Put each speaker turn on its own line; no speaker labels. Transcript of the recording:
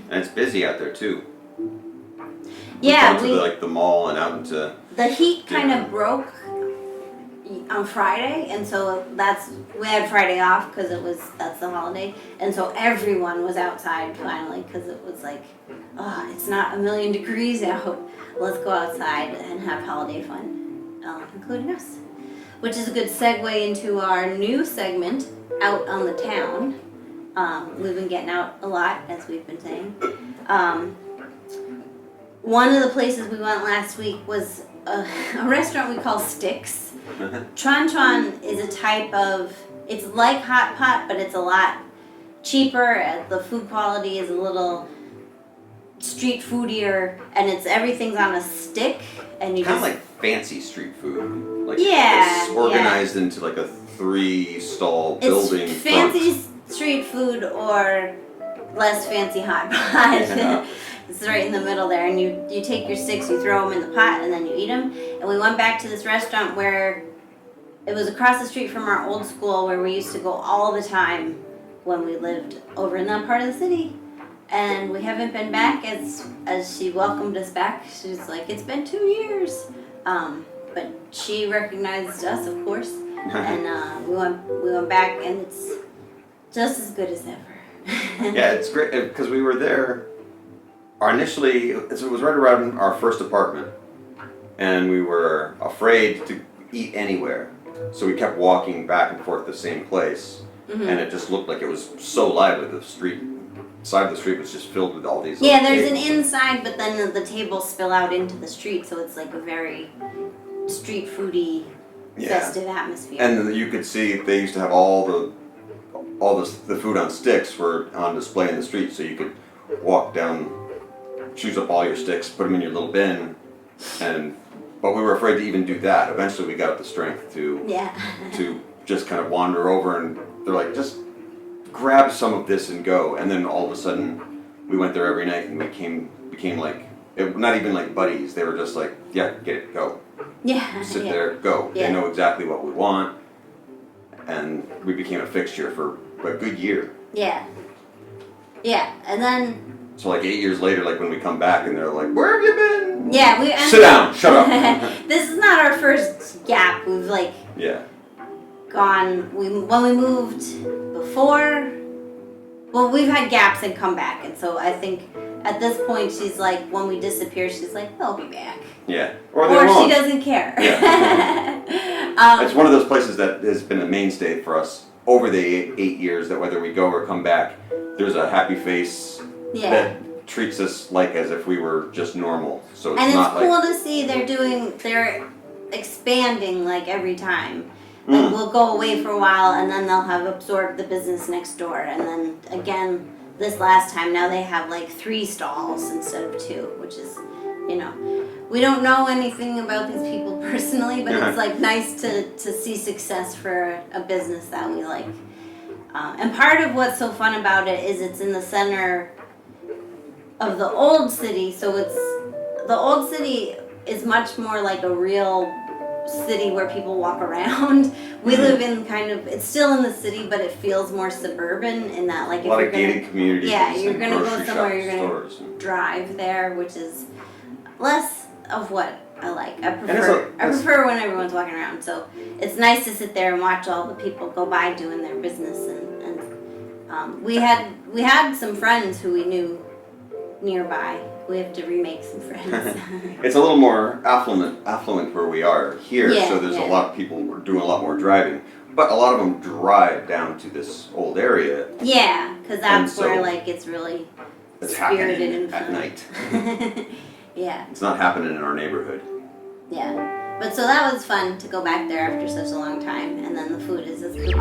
And it's busy out there too.
Yeah,
We've the mall and out into...
The heat kind of broke on Friday, and so we had Friday off because that's the holiday, and so everyone was outside finally because it was like, oh, it's not 1,000,000 degrees out. Let's go outside and have holiday fun, including us. Which is a good segue into our new segment, Out on the Town. We've been getting out a lot, as we've been saying. One of the places we went last week was a restaurant we call Sticks. Chongqing is a type of, it's like hot pot, but it's a lot cheaper. The food quality is a little street foodier, and everything's on a stick. And you
kind of like fancy street food. Like
yeah,
it's organized into like a 3-stall building.
It's fancy street food or less fancy hot pot. Yeah. It's right in the middle there, and you take your sticks, you throw them in the pot, and then you eat them. And we went back to this restaurant where it was across the street from our old school where we used to go all the time when we lived over in that part of the city. And we haven't been back as she welcomed us back. She's like, it's been 2 years. But she recognized us, of course. And we went back, and it's just as good as ever.
Yeah, it's great because we were there. Initially, it was right around our first apartment, and we were afraid to eat anywhere, so we kept walking back and forth the same place, and it just looked like it was so lively. The side of the street was just filled with all these.
Yeah, there's an inside, but then the tables spill out into the street, so it's like a very street foodie, festive atmosphere.
And you could see they used to have all the food on sticks were on display in the street, so you could walk down. Choose up all your sticks, put them in your little bin, but we were afraid to even do that. Eventually, we got up the strength to just kind of wander over, and they're like, just grab some of this and go. And then all of a sudden, we went there every night, and we became like not even like buddies. They were just like, yeah, get it, go.
Yeah.
Sit there, go.
Yeah.
They know exactly what we want, and we became a fixture for a good year.
Yeah. Yeah, and then.
So like 8 years later, like when we come back and they're like, where have you been?
Yeah,
sit down, shut up.
This is not our first gap. We've gone, when we moved before, well, we've had gaps and come back. And so I think at this point, she's like, when we disappear, she's like, they'll be back.
Yeah.
Or she doesn't care.
Yeah. It's one of those places that has been a mainstay for us over the 8 years, that whether we go or come back, there's a happy face that treats us like as if we were just normal. So it's not
cool to see they're expanding like every time. Like we'll go away for a while, and then they'll have absorbed the business next door, and then again this last time now they have like 3 stalls instead of 2, which is, we don't know anything about these people personally, but it's like nice to see success for a business that we like. And part of what's so fun about it is it's in the center of the old city, so the old city is much more like a real city where people walk around. We live in it's still in the city, but it feels more suburban in that, like,
a lot of gated communities.
Yeah, you're gonna go somewhere, you're gonna drive there, which is less of what I like. I prefer when everyone's walking around. So it's nice to sit there and watch all the people go by doing their business, and we had some friends who we knew nearby. We have to remake some friends.
It's a little more affluent where we are here, so there's a lot of people who are doing a lot more driving. But a lot of them drive down to this old area.
Yeah, because that's where it's really spirited and fun.
At night.
Yeah.
It's not happening in our neighborhood.
Yeah. But so that was fun to go back there after such a long time, and then the food is as good.